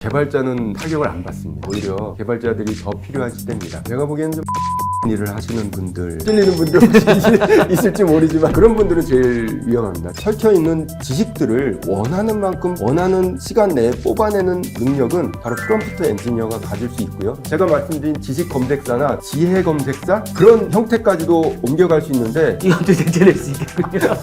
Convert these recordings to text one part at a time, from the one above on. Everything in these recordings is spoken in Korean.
개발자는 타격을 안 받습니다. 오히려 개발자들이 더 필요한 시대입니다. 제가 보기에는 좀 일을 하시는 분들, 찔리는 분들 있을지 모르지만 그런 분들은 제일 위험합니다. 설켜있는 지식들을 원하는 만큼 원하는 시간 내에 뽑아내는 능력은 바로 프롬프트 엔지니어가 가질 수 있고요. 제가 말씀드린 지식 검색사나 지혜 검색사 그런 형태까지도 옮겨갈 수 있는데 이것도 대체될 수 있겠군요.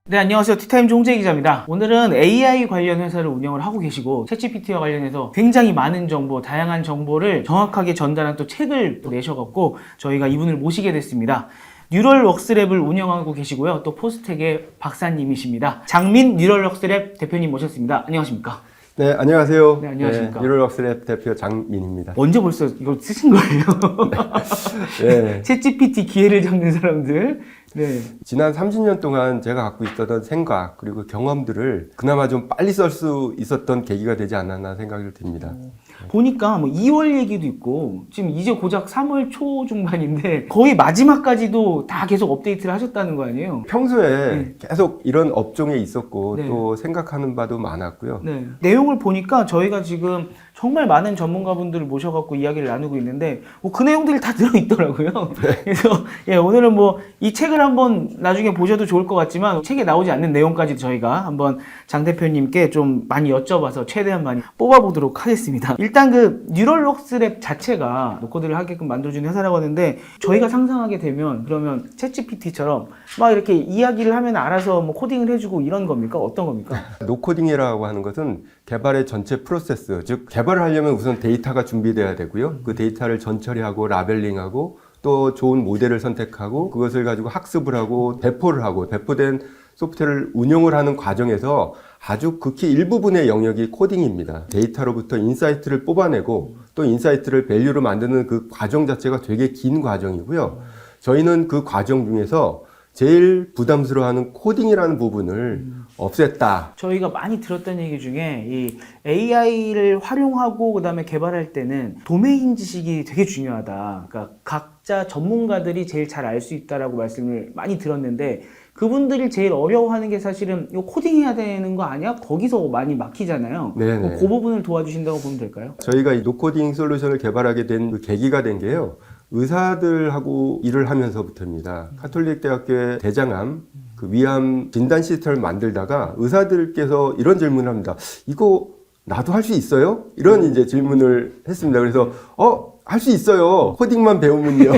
네, 안녕하세요. 티타임 종재 기자입니다. 오늘은 AI 관련 회사를 운영을 하고 계시고 챗GPT와 관련해서 굉장히 많은 정보, 다양한 정보를 정확하게 전달한 또 책을 또 내셔갖고 저희가 이분을 모시게 됐습니다. 뉴럴웍스랩을 운영하고 계시고요. 또 포스텍의 박사님이십니다. 장민 뉴럴웍스랩 대표님 모셨습니다. 안녕하십니까? 네, 안녕하세요. 네, 안녕하십니까? 네, 뉴럴웍스랩 대표 장민입니다. 언제 벌써 이걸 쓰신 거예요? 네. 챗GPT 기회를 잡는 사람들. 네. 지난 30년 동안 제가 갖고 있었던 생각 그리고 경험들을 그나마 좀 빨리 쓸 수 있었던 계기가 되지 않았나 생각이 듭니다. 보니까 뭐 2월 얘기도 있고 지금 이제 고작 3월 초중반인데 거의 마지막까지도 다 계속 업데이트를 하셨다는 거 아니에요? 평소에 계속 이런 업종에 있었고 네. 또 생각하는 바도 많았고요. 네. 내용을 보니까 저희가 지금 정말 많은 전문가분들을 모셔갖고 이야기를 나누고 있는데 그 내용들이 다 들어있더라고요. 그래서 오늘은 뭐 이 책을 한번 나중에 보셔도 좋을 것 같지만 책에 나오지 않는 내용까지 저희가 한번 장 대표님께 좀 많이 여쭤봐서 최대한 많이 뽑아보도록 하겠습니다. 일단 그 뉴럴웍스랩 자체가 노코드를 하게끔 만들어주는 회사라고 하는데 저희가 상상하게 되면 그러면 챗GPT처럼 막 이렇게 이야기를 하면 알아서 뭐 코딩을 해주고 이런 겁니까? 어떤 겁니까? 노코딩이라고 하는 것은 개발의 전체 프로세스, 즉 개발을 하려면 우선 데이터가 준비돼야 되고요. 그 데이터를 전처리하고 라벨링하고 또 좋은 모델을 선택하고 그것을 가지고 학습을 하고 배포를 하고 배포된 소프트웨어를 운용을 하는 과정에서 아주 극히 일부분의 영역이 코딩입니다. 데이터로부터 인사이트를 뽑아내고 또 인사이트를 밸류로 만드는 그 과정 자체가 되게 긴 과정이고요. 저희는 그 과정 중에서 제일 부담스러워하는 코딩이라는 부분을 없앴다. 저희가 많이 들었던 얘기 중에 이 AI를 활용하고 그다음에 개발할 때는 도메인 지식이 되게 중요하다. 그러니까 각자 전문가들이 제일 잘 알 수 있다라고 말씀을 많이 들었는데 그분들이 제일 어려워하는 게 사실은 이거 코딩해야 되는 거 아니야? 거기서 많이 막히잖아요. 네네. 그 부분을 도와주신다고 보면 될까요? 저희가 이 노코딩 솔루션을 개발하게 된 그 계기가 된 게요. 의사들하고 일을 하면서부터입니다. 카톨릭 대학교의 대장암, 그 위암 진단 시스템을 만들다가 의사들께서 이런 질문을 합니다. 이거 나도 할 수 있어요? 이런 이제 질문을 했습니다. 그래서 할 수 있어요. 코딩만 배우면요.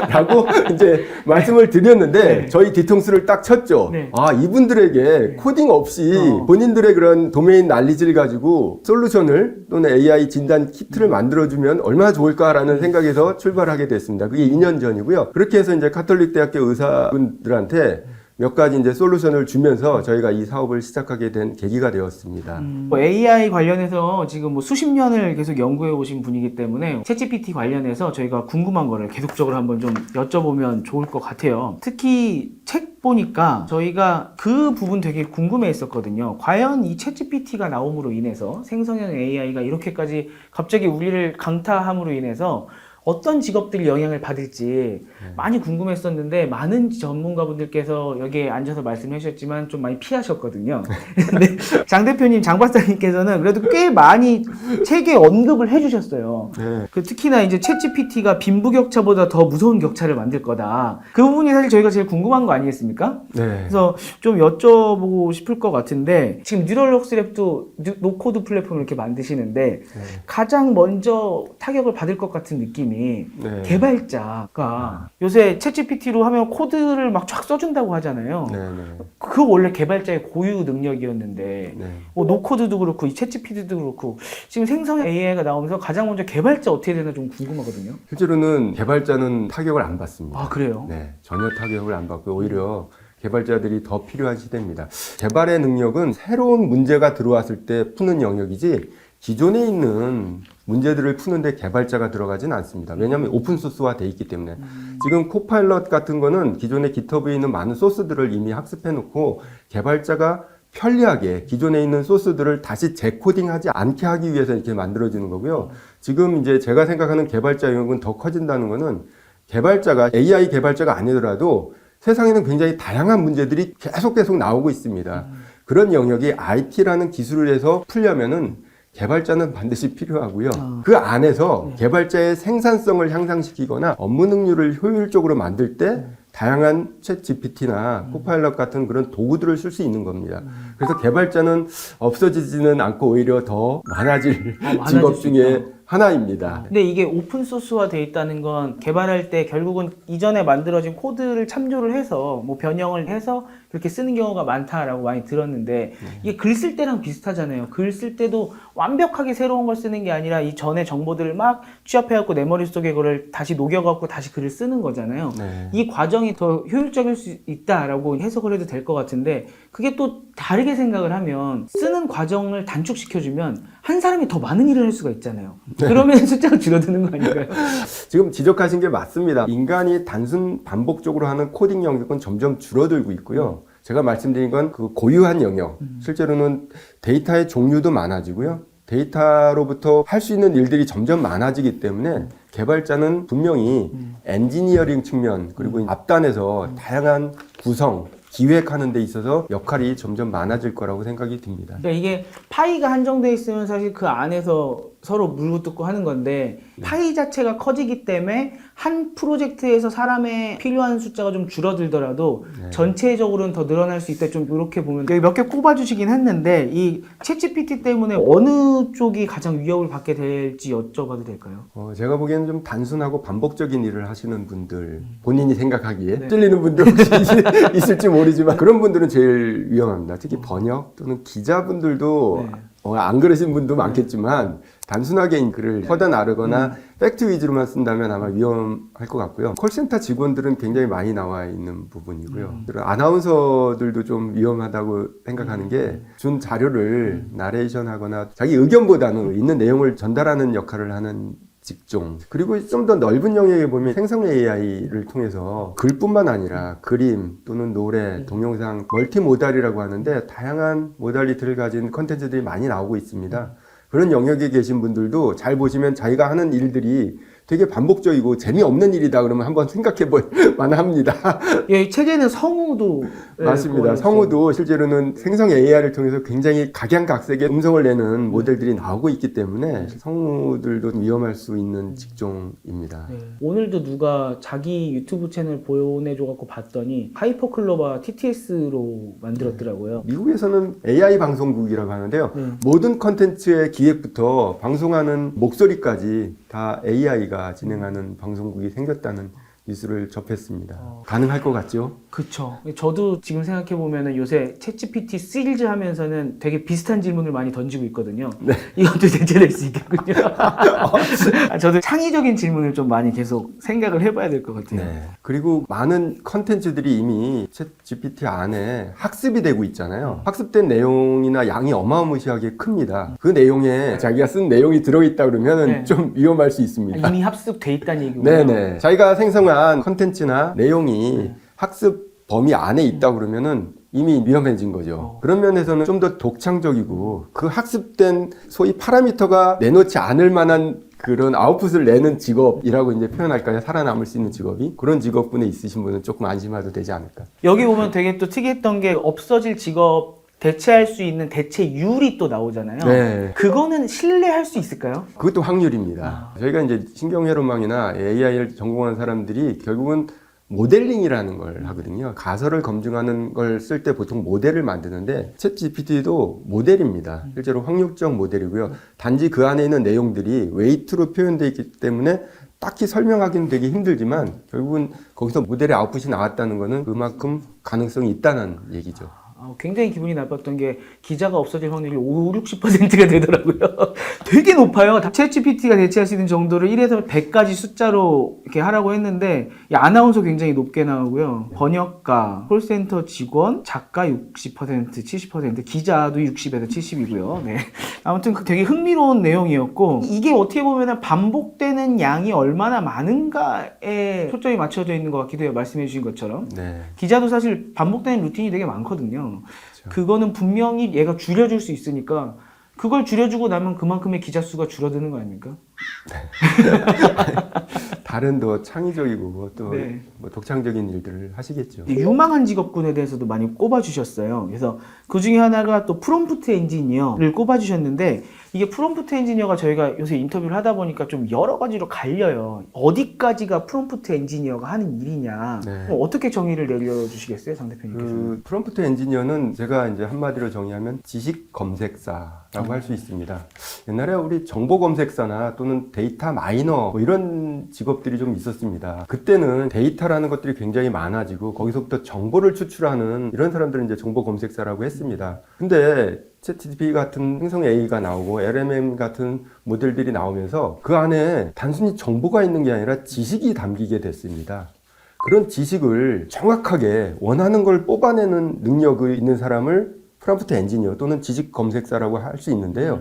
라고 이제 말씀을 드렸는데 네. 저희 뒤통수를 딱 쳤죠. 네. 아, 이분들에게 코딩 없이 본인들의 그런 도메인 난리지를 가지고 솔루션을 또는 AI 진단 키트를 만들어주면 얼마나 좋을까라는 생각에서 출발하게 됐습니다. 그게 2년 전이고요. 그렇게 해서 이제 카톨릭 대학교 의사분들한테 몇 가지 이제 솔루션을 주면서 저희가 이 사업을 시작하게 된 계기가 되었습니다. AI 관련해서 지금 뭐 수십 년을 계속 연구해 오신 분이기 때문에 챗GPT 관련해서 저희가 궁금한 거를 계속적으로 한번 좀 여쭤보면 좋을 것 같아요. 특히 책 보니까 저희가 그 부분 되게 궁금해 했었거든요. 과연 이 챗GPT가 나옴으로 인해서 생성형 AI가 이렇게까지 갑자기 우리를 강타함으로 인해서 어떤 직업들이 영향을 받을지 많이 궁금했었는데 많은 전문가분들께서 여기에 앉아서 말씀해 주셨지만 좀 많이 피하셨거든요. 근데 장 대표님, 장 박사님께서는 그래도 꽤 많이 책에 언급을 해 주셨어요. 네. 그 특히나 이제 챗GPT가 빈부격차보다 더 무서운 격차를 만들 거다. 그 부분이 사실 저희가 제일 궁금한 거 아니겠습니까? 네. 그래서 좀 여쭤보고 싶을 것 같은데 지금 뉴럴웍스랩도 노코드 플랫폼을 이렇게 만드시는데 가장 먼저 타격을 받을 것 같은 느낌이 네. 개발자가 요새 챗GPT로 하면 코드를 막 쫙 써준다고 하잖아요. 네. 그거 원래 개발자의 고유 능력이었는데 네. 노코드도 그렇고 이 챗GPT도 그렇고 지금 생성 AI가 나오면서 가장 먼저 개발자 어떻게 되나 좀 궁금하거든요. 실제로는 개발자는 타격을 안 받습니다. 아, 그래요? 네, 전혀 타격을 안 받고 오히려 개발자들이 더 필요한 시대입니다. 개발의 능력은 새로운 문제가 들어왔을 때 푸는 영역이지 기존에 있는 문제들을 푸는데 개발자가 들어가진 않습니다. 왜냐하면 오픈소스화 돼 있기 때문에. 지금 코파일럿 같은 거는 기존에 깃허브에 있는 많은 소스들을 이미 학습해 놓고 개발자가 편리하게 기존에 있는 소스들을 다시 재코딩하지 않게 하기 위해서 이렇게 만들어지는 거고요. 지금 이제 제가 생각하는 개발자 영역은 더 커진다는 거는 개발자가 AI 개발자가 아니더라도 세상에는 굉장히 다양한 문제들이 계속 나오고 있습니다. 그런 영역이 IT라는 기술을 해서 풀려면은 개발자는 반드시 필요하고요. 그 안에서 개발자의 생산성을 향상시키거나 업무 능률을 효율적으로 만들 때 다양한 챗 GPT나 코파일럿 같은 그런 도구들을 쓸 수 있는 겁니다. 그래서 개발자는 없어지지는 않고 오히려 더 많아질 직업 중에 하나입니다. 근데 이게 오픈소스화 돼 있다는 건 개발할 때 결국은 이전에 만들어진 코드를 참조를 해서 뭐 변형을 해서 그렇게 쓰는 경우가 많다라고 많이 들었는데 이게 글 쓸 때랑 비슷하잖아요. 글 쓸 때도 완벽하게 새로운 걸 쓰는 게 아니라 이 전에 정보들을 막 취합해갖고 내 머릿속에 그걸 다시 녹여갖고 다시 글을 쓰는 거잖아요. 네. 이 과정이 더 효율적일 수 있다라고 해석을 해도 될 것 같은데 그게 또 다르게 생각을 하면 쓰는 과정을 단축시켜주면 한 사람이 더 많은 일을 할 수가 있잖아요. 그러면 숫자가 줄어드는 거 아닌가요? 지금 지적하신 게 맞습니다. 인간이 단순 반복적으로 하는 코딩 영역은 점점 줄어들고 있고요. 제가 말씀드린 건 그 고유한 영역, 실제로는 데이터의 종류도 많아지고요. 데이터로부터 할 수 있는 일들이 점점 많아지기 때문에 개발자는 분명히 엔지니어링 측면 그리고 앞단에서 다양한 구성, 기획하는 데 있어서 역할이 점점 많아질 거라고 생각이 듭니다. 그러니까 이게 파이가 한정돼 있으면 사실 그 안에서 서로 물고 뜯고 하는 건데 파이 자체가 커지기 때문에 한 프로젝트에서 사람의 필요한 숫자가 좀 줄어들더라도 전체적으로는 더 늘어날 수 있다. 좀 이렇게 보면 여기 몇 개 꼽아주시긴 했는데 이 챗GPT 때문에 어느 쪽이 가장 위협을 받게 될지 여쭤봐도 될까요? 제가 보기에는 좀 단순하고 반복적인 일을 하시는 분들, 본인이 생각하기에 찔리는 분들 혹시 있을지 모르지만 그런 분들은 제일 위험합니다. 특히 번역 또는 기자분들도 안 그러신 분도 많겠지만 단순하게 글을 퍼다 나르거나 팩트 위주로만 쓴다면 아마 위험할 것 같고요. 콜센터 직원들은 굉장히 많이 나와 있는 부분이고요. 아나운서들도 좀 위험하다고 생각하는 게 준 자료를 나레이션 하거나 자기 의견보다는 있는 내용을 전달하는 역할을 하는 직종. 그리고 좀 더 넓은 영역에 보면 생성 AI를 통해서 글뿐만 아니라 그림 또는 노래, 동영상, 멀티모달이라고 하는데 다양한 모달리티를 가진 컨텐츠들이 많이 나오고 있습니다. 그런 영역에 계신 분들도 잘 보시면 자기가 하는 일들이 되게 반복적이고 재미없는 일이다 그러면 한번 생각해 볼 만합니다. 이 책에는 성우도 맞습니다. 성우도 실제로는 생성 AI를 통해서 굉장히 각양각색의 음성을 내는 모델들이 나오고 있기 때문에 성우들도 위험할 수 있는 직종입니다. 오늘도 누가 자기 유튜브 채널 보내줘갖고 봤더니 하이퍼클로바 TTS로 만들었더라고요. 미국에서는 AI 방송국이라고 하는데요. 모든 컨텐츠의 기획부터 방송하는 목소리까지 다 AI가 진행하는 방송국이 생겼다는 뉴스를 접했습니다. 가능할 것 같죠? 그쵸. 저도 지금 생각해보면 요새 챗GPT 시리즈 하면서는 되게 비슷한 질문을 많이 던지고 있거든요. 이것도 대체될 수 있겠군요. 저도 창의적인 질문을 좀 많이 계속 생각을 해봐야 될 것 같아요. 그리고 많은 컨텐츠들이 이미 챗GPT 안에 학습이 되고 있잖아요. 학습된 내용이나 양이 어마무시하게 큽니다. 그 내용에 자기가 쓴 내용이 들어있다 그러면 좀 위험할 수 있습니다. 이미 합숙돼 있다는 얘기군요. 네네. 자기가 생성한 컨텐츠나 내용이 학습 범위 안에 있다 그러면은 이미 위험해진 거죠. 그런 면에서는 좀 더 독창적이고 그 학습된 소위 파라미터가 내놓지 않을 만한 그런 아웃풋을 내는 직업이라고 이제 표현할까요? 살아남을 수 있는 직업이 그런 직업군에 있으신 분은 조금 안심해도 되지 않을까. 여기 보면 되게 또 특이했던 게 없어질 직업 대체할 수 있는 대체율이 또 나오잖아요. 그거는 신뢰할 수 있을까요? 그것도 확률입니다. 저희가 이제 신경회로망이나 AI를 전공한 사람들이 결국은 모델링이라는 걸 하거든요. 가설을 검증하는 걸 쓸 때 보통 모델을 만드는데 챗GPT도 모델입니다. 실제로 확률적 모델이고요. 단지 그 안에 있는 내용들이 웨이트로 표현되어 있기 때문에 딱히 설명하기는 되게 힘들지만 결국은 거기서 모델의 아웃풋이 나왔다는 거는 그만큼 가능성이 있다는 얘기죠. 굉장히 기분이 나빴던 게 기자가 없어질 확률이 50~60%가 되더라고요. 되게 높아요. 챗GPT가 대체할 수 있는 정도를 1에서 100까지 숫자로 이렇게 하라고 했는데 이 아나운서 굉장히 높게 나오고요. 번역가, 콜센터 직원, 작가 60%, 70%, 기자도 60에서 70이고요. 아무튼 되게 흥미로운 내용이었고 이게 어떻게 보면 반복되는 양이 얼마나 많은가에 초점이 맞춰져 있는 것 같기도 해요. 말씀해 주신 것처럼. 기자도 사실 반복되는 루틴이 되게 많거든요. 그거는 분명히 얘가 줄여줄 수 있으니까 그걸 줄여주고 나면 그만큼의 기자 수가 줄어드는 거 아닙니까? 다른 더 창의적이고 또 네. 뭐 독창적인 일들을 하시겠죠. 유망한 직업군에 대해서도 많이 꼽아주셨어요. 그래서 그 중에 하나가 또 프롬프트 엔지니어를 꼽아주셨는데 이게 프롬프트 엔지니어가 저희가 요새 인터뷰를 하다 보니까 좀 여러 가지로 갈려요. 어디까지가 프롬프트 엔지니어가 하는 일이냐. 네. 어떻게 정의를 내려주시겠어요, 장 대표님께서는? 그 프롬프트 엔지니어는 제가 이제 한마디로 정의하면 지식 검색사라고 할 수 있습니다. 옛날에 우리 정보 검색사나 또는 데이터 마이너 뭐 이런 직업들이 좀 있었습니다. 그때는 데이터라는 것들이 굉장히 많아지고 거기서부터 정보를 추출하는 이런 사람들은 이제 정보 검색사라고 했습니다. 근데 챗GPT 같은 생성 AI가 나오고 LMM 같은 모델들이 나오면서 그 안에 단순히 정보가 있는 게 아니라 지식이 담기게 됐습니다. 그런 지식을 정확하게 원하는 걸 뽑아내는 능력이 있는 사람을 프롬프트 엔지니어 또는 지식 검색사라고 할 수 있는데요.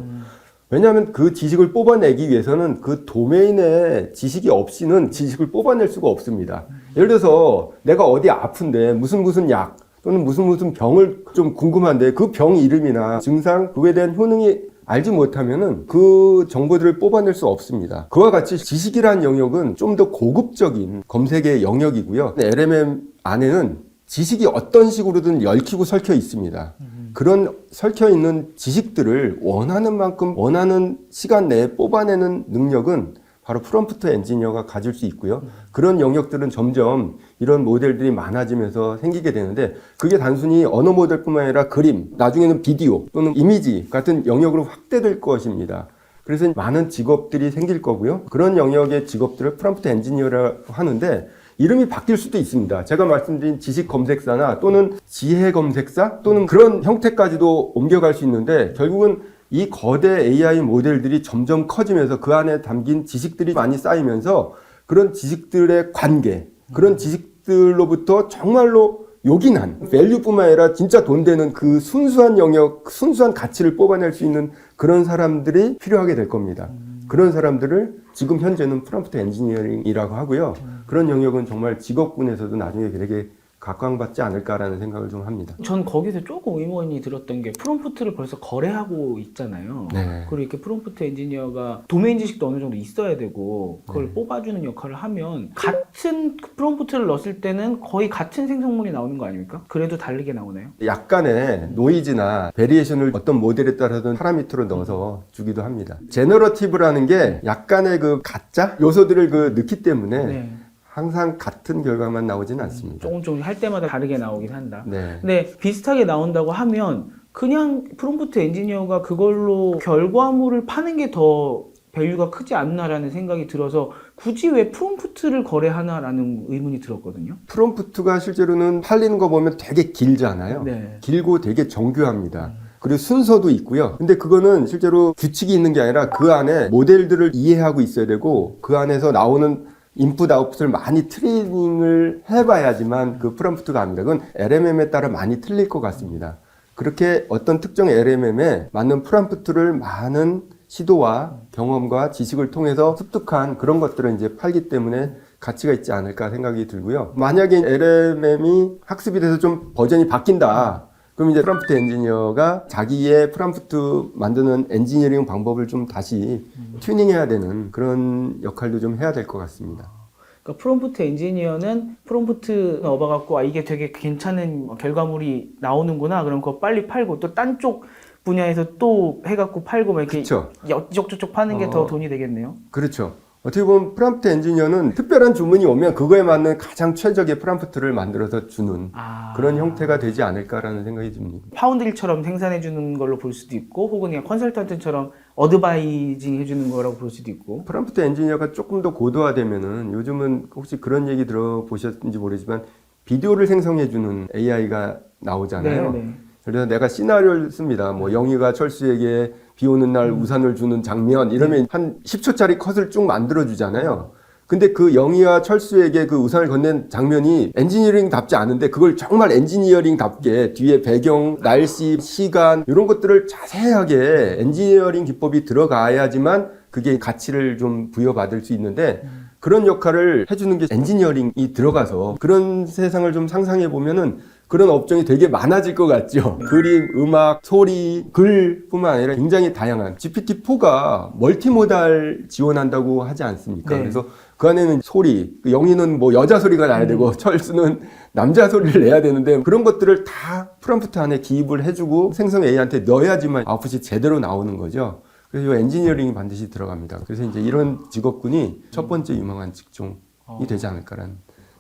왜냐하면 그 지식을 뽑아내기 위해서는 그 도메인의 지식이 없이는 지식을 뽑아낼 수가 없습니다. 예를 들어서 내가 어디 아픈데 무슨 약 또는 무슨 병을 좀 궁금한데 그 병 이름이나 증상 그거에 대한 효능이 알지 못하면은 그 정보들을 뽑아낼 수 없습니다. 그와 같이 지식이라는 영역은 좀 더 고급적인 검색의 영역이고요. LMM 안에는 지식이 어떤 식으로든 얽히고 설켜 있습니다. 그런 설켜 있는 지식들을 원하는 만큼 원하는 시간 내에 뽑아내는 능력은 바로 프롬프트 엔지니어가 가질 수 있고요. 그런 영역들은 점점 이런 모델들이 많아지면서 생기게 되는데 그게 단순히 언어 모델뿐만 아니라 그림, 나중에는 비디오 또는 이미지 같은 영역으로 확대될 것입니다. 그래서 많은 직업들이 생길 거고요. 그런 영역의 직업들을 프롬프트 엔지니어라고 하는데 이름이 바뀔 수도 있습니다. 제가 말씀드린 지식 검색사나 또는 지혜 검색사 또는 그런 형태까지도 옮겨갈 수 있는데 결국은 이 거대 AI 모델들이 점점 커지면서 그 안에 담긴 지식들이 많이 쌓이면서 그런 지식들의 관계, 그런 지식들로부터 정말로 요긴한 밸류뿐만 아니라 진짜 돈 되는 그 순수한 영역, 순수한 가치를 뽑아낼 수 있는 그런 사람들이 필요하게 될 겁니다. 그런 사람들을 지금 현재는 프롬프트 엔지니어링이라고 하고요. 그런 영역은 정말 직업군에서도 나중에 되게 각광받지 않을까라는 생각을 좀 합니다. 전 거기서 조금 의문이 들었던 게 프롬프트를 벌써 거래하고 있잖아요. 네. 그리고 이렇게 프롬프트 엔지니어가 도메인 지식도 어느 정도 있어야 되고 그걸 뽑아주는 역할을 하면 같은 프롬프트를 넣었을 때는 거의 같은 생성물이 나오는 거 아닙니까? 그래도 다르게 나오나요? 약간의 노이즈나 베리에이션을 어떤 모델에 따라서는 파라미터로 넣어서 주기도 합니다. 제너러티브라는 게 약간의 그 가짜 요소들을 넣기 때문에 네. 항상 같은 결과만 나오지는 않습니다. 조금 할 때마다 다르게 나오긴 한다. 네. 근데 비슷하게 나온다고 하면 그냥 프롬프트 엔지니어가 그걸로 결과물을 파는 게 더 밸류가 크지 않나라는 생각이 들어서 굳이 왜 프롬프트를 거래하나라는 의문이 들었거든요. 프롬프트가 실제로는 팔리는 거 보면 되게 길잖아요. 네. 길고 되게 정교합니다. 그리고 순서도 있고요. 근데 그거는 실제로 규칙이 있는 게 아니라 그 안에 모델들을 이해하고 있어야 되고 그 안에서 나오는 인풋 아웃풋을 많이 트레이닝을 해봐야지만 그 프롬프트가 합니다. 그건 LMM에 따라 많이 틀릴 것 같습니다. 그렇게 어떤 특정 LMM에 맞는 프롬프트를 많은 시도와 경험과 지식을 통해서 습득한 그런 것들을 이제 팔기 때문에 가치가 있지 않을까 생각이 들고요. 만약에 LMM이 학습이 돼서 좀 버전이 바뀐다. 그럼 이제 프롬프트 엔지니어가 자기의 프롬프트 만드는 엔지니어링 방법을 좀 다시 튜닝해야 되는 그런 역할도 좀 해야 될 것 같습니다. 그러니까 프롬프트 엔지니어는 프롬프트 얻어갖고 이게 되게 괜찮은 결과물이 나오는구나. 그럼 그거 빨리 팔고 또 딴 쪽 분야에서 또 해갖고 팔고 막 이렇게 그렇죠. 이쪽저쪽 파는 게 더 돈이 되겠네요. 그렇죠. 어떻게 보면 프롬프트 엔지니어는 특별한 주문이 오면 그거에 맞는 가장 최적의 프롬프트를 만들어서 주는 그런 형태가 되지 않을까라는 생각이 듭니다. 파운드리처럼 생산해주는 걸로 볼 수도 있고 혹은 그냥 컨설턴트처럼 어드바이징 해주는 거라고 볼 수도 있고. 프롬프트 엔지니어가 조금 더 고도화되면은 요즘은 혹시 그런 얘기 들어보셨는지 모르지만 비디오를 생성해주는 AI가 나오잖아요. 네. 그래서 내가 시나리오를 씁니다. 뭐 영희가 철수에게 비 오는 날 우산을 주는 장면 이러면 한 10초짜리 컷을 쭉 만들어 주잖아요. 근데 그 영희와 철수에게 그 우산을 건넨 장면이 엔지니어링답지 않은데 그걸 정말 엔지니어링답게 뒤에 배경, 날씨, 시간 이런 것들을 자세하게 엔지니어링 기법이 들어가야지만 그게 가치를 좀 부여받을 수 있는데 그런 역할을 해주는 게 엔지니어링이 들어가서 그런 세상을 좀 상상해 보면은 그런 업종이 되게 많아질 것 같죠. 그림, 음악, 소리, 글뿐만 아니라 굉장히 다양한 GPT-4가 멀티모달 지원한다고 하지 않습니까? 네. 그래서 그 안에는 소리, 영희는 뭐 여자 소리가 나야 되고 철수는 남자 소리를 내야 되는데 그런 것들을 다 프롬프트 안에 기입을 해주고 생성 A한테 넣어야지만 아웃풋이 제대로 나오는 거죠. 그래서 이 엔지니어링이 반드시 들어갑니다. 그래서 이제 이런 직업군이 첫 번째 유망한 직종이 되지 않을까라는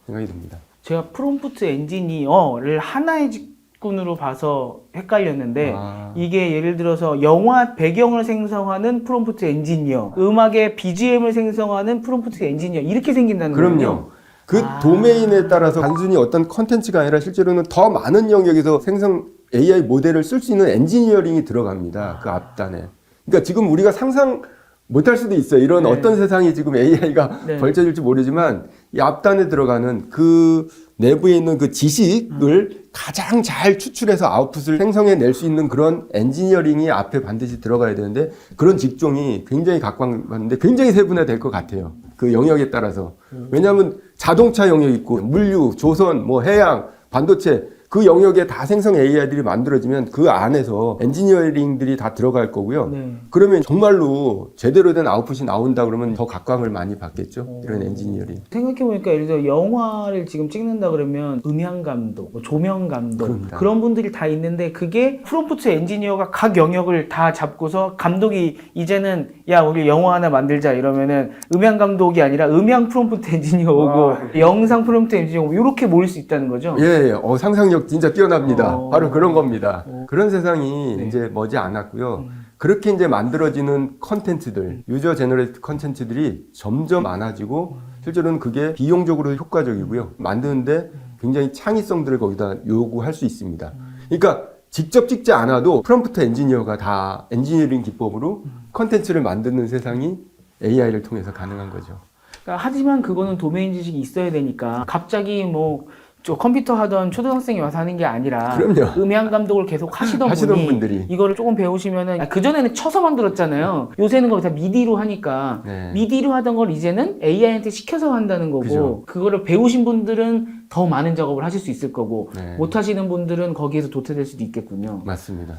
생각이 듭니다. 제가 프롬프트 엔지니어를 하나의 직군으로 봐서 헷갈렸는데 이게 예를 들어서 영화 배경을 생성하는 프롬프트 엔지니어, 음악의 BGM을 생성하는 프롬프트 엔지니어 이렇게 생긴다는 거예요. 그럼요. 그 도메인에 따라서 단순히 어떤 컨텐츠가 아니라 실제로는 더 많은 영역에서 생성 AI 모델을 쓸 수 있는 엔지니어링이 들어갑니다. 그 앞단에. 그러니까 지금 우리가 상상 못할 수도 있어요. 이런 어떤 세상이 지금 AI가 벌쳐질지 모르지만 이 앞단에 들어가는 그 내부에 있는 그 지식을 가장 잘 추출해서 아웃풋을 생성해낼 수 있는 그런 엔지니어링이 앞에 반드시 들어가야 되는데 그런 직종이 굉장히 각광받는데 굉장히 세분화될 것 같아요. 그 영역에 따라서. 왜냐하면 자동차 영역 있고 물류, 조선, 뭐 해양, 반도체 그 영역에 다 생성 AI들이 만들어지면 그 안에서 엔지니어링들이 다 들어갈 거고요. 그러면 정말로 제대로 된 아웃풋이 나온다 그러면 더 각광을 많이 받겠죠. 이런 엔지니어링. 생각해보니까 예를 들어 영화를 지금 찍는다 그러면 음향 감독, 뭐 조명 감독 그럽니다. 그런 분들이 다 있는데 그게 프롬프트 엔지니어가 각 영역을 다 잡고서 감독이 이제는 야 우리 영화 하나 만들자 이러면은 음향 감독이 아니라 음향 프롬프트 엔지니어 오고 영상 프롬프트 엔지니어 오고 이렇게 모일 수 있다는 거죠. 예, 상상력 진짜 뛰어납니다. 바로 그런 겁니다. 그런 세상이 이제 머지 않았고요. 그렇게 이제 만들어지는 컨텐츠들, 유저 제너레이트 컨텐츠들이 점점 많아지고 실제로는 그게 비용적으로 효과적이고요. 만드는데 굉장히 창의성들을 거기다 요구할 수 있습니다. 그러니까 직접 찍지 않아도 프롬프트 엔지니어가 다 엔지니어링 기법으로 컨텐츠를 만드는 세상이 AI를 통해서 가능한 거죠. 그러니까 하지만 그거는 도메인 지식이 있어야 되니까 갑자기 뭐 저 컴퓨터 하던 초등학생이 와서 하는 게 아니라 그럼요. 음향 감독을 계속 하시던 분이 분들이 이거를 조금 배우시면은 그전에는 쳐서 만들었잖아요. 요새는 거의 다 미디로 하니까 미디로 하던 걸 이제는 AI한테 시켜서 한다는 거고 그죠. 그거를 배우신 분들은 더 많은 작업을 하실 수 있을 거고 못 하시는 분들은 거기에서 도태될 수도 있겠군요. 맞습니다.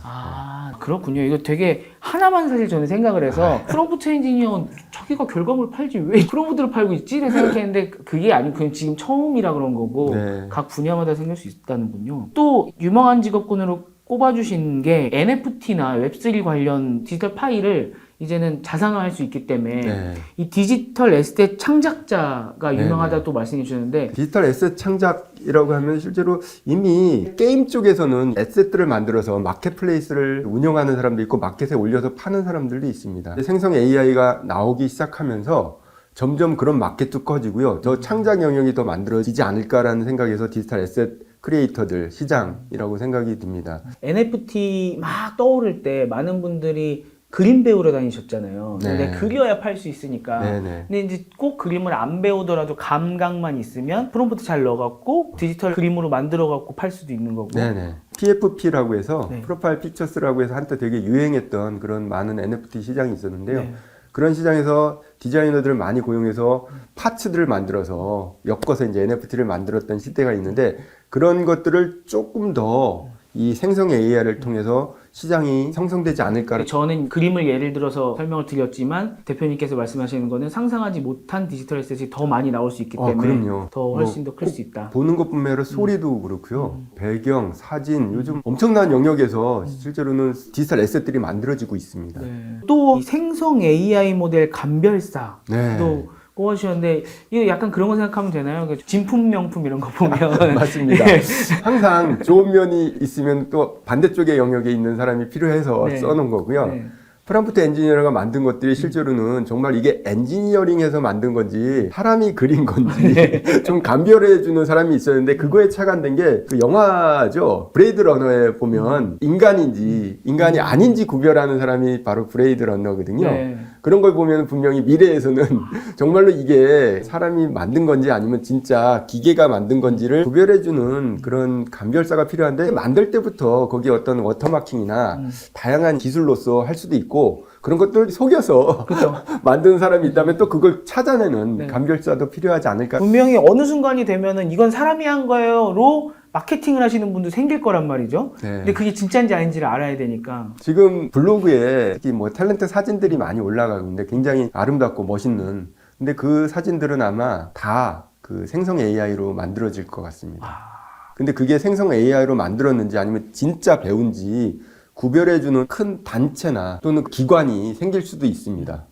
그렇군요. 이거 되게 하나만 사실 저는 생각을 해서 프롬프트 엔지니어 자기가 결과물 팔지 왜 프롬프트를 팔고 있지? 라고 생각했는데 그게 아니고 그냥 지금 처음이라 그런 거고 각 분야마다 생길 수 있다는군요. 또 유망한 직업군으로 꼽아주신 게 NFT나 웹3 관련 디지털 파일을 이제는 자산화할 수 있기 때문에 이 디지털 에셋 창작자가 유명하다 또 말씀해 주셨는데 디지털 에셋 창작이라고 하면 실제로 이미 게임 쪽에서는 에셋들을 만들어서 마켓플레이스를 운영하는 사람도 있고 마켓에 올려서 파는 사람들도 있습니다. 생성 AI가 나오기 시작하면서 점점 그런 마켓도 커지고요. 더 창작 영역이 더 만들어지지 않을까라는 생각에서 디지털 에셋 크리에이터들 시장이라고 생각이 듭니다. NFT 막 떠오를 때 많은 분들이 그림 배우러 다니셨잖아요. 근데 그려야 팔 수 있으니까. 근데 이제 꼭 그림을 안 배우더라도 감각만 있으면 프롬프트 잘 넣어갖고 디지털 그림으로 만들어갖고 팔 수도 있는 거고. PFP라고 해서 프로파일 픽처스라고 해서 한때 되게 유행했던 그런 많은 NFT 시장이 있었는데요. 그런 시장에서 디자이너들을 많이 고용해서 파츠들을 만들어서 엮어서 이제 NFT를 만들었던 시대가 있는데 그런 것들을 조금 더 이 생성 AI를 통해서 시장이 형성되지 않을까. 저는 그림을 예를 들어서 설명을 드렸지만 대표님께서 말씀하시는 거는 상상하지 못한 디지털 에셋이 더 많이 나올 수 있기 때문에 그럼요. 더 훨씬 더 클 수 있다. 보는 것뿐만 아니라 소리도 그렇고요. 배경, 사진, 요즘 엄청난 영역에서 실제로는 디지털 에셋들이 만들어지고 있습니다. 또 이 생성 AI 모델 감별사도 꼽아주셨는데 이거 약간 그런 거 생각하면 되나요? 진품 명품 이런 거 보면 맞습니다. 항상 좋은 면이 있으면 또 반대쪽의 영역에 있는 사람이 필요해서 써놓은 거고요. 프롬프트 엔지니어가 만든 것들이 실제로는 정말 이게 엔지니어링에서 만든 건지 사람이 그린 건지 좀 감별해주는 사람이 있었는데 그거에 착안된 게 그 영화죠. 브레이드 러너에 보면 인간인지 인간이 아닌지 구별하는 사람이 바로 브레이드 러너거든요. 그런 걸 보면 분명히 미래에서는 정말로 이게 사람이 만든 건지 아니면 진짜 기계가 만든 건지를 구별해주는 그런 감별사가 필요한데 만들 때부터 거기에 어떤 워터마킹이나 다양한 기술로서 할 수도 있고 그런 것들 속여서 만드는 사람이 있다면 또 그걸 찾아내는 감별사도 필요하지 않을까. 분명히 어느 순간이 되면은 이건 사람이 한 거예요로 마케팅을 하시는 분도 생길 거란 말이죠. 근데 그게 진짜인지 아닌지를 알아야 되니까. 지금 블로그에 특히 뭐 탤런트 사진들이 많이 올라가고 있는데 굉장히 아름답고 멋있는. 근데 그 사진들은 아마 다 그 생성 AI로 만들어질 것 같습니다. 근데 그게 생성 AI로 만들었는지 아니면 진짜 배운지 구별해주는 큰 단체나 또는 기관이 생길 수도 있습니다.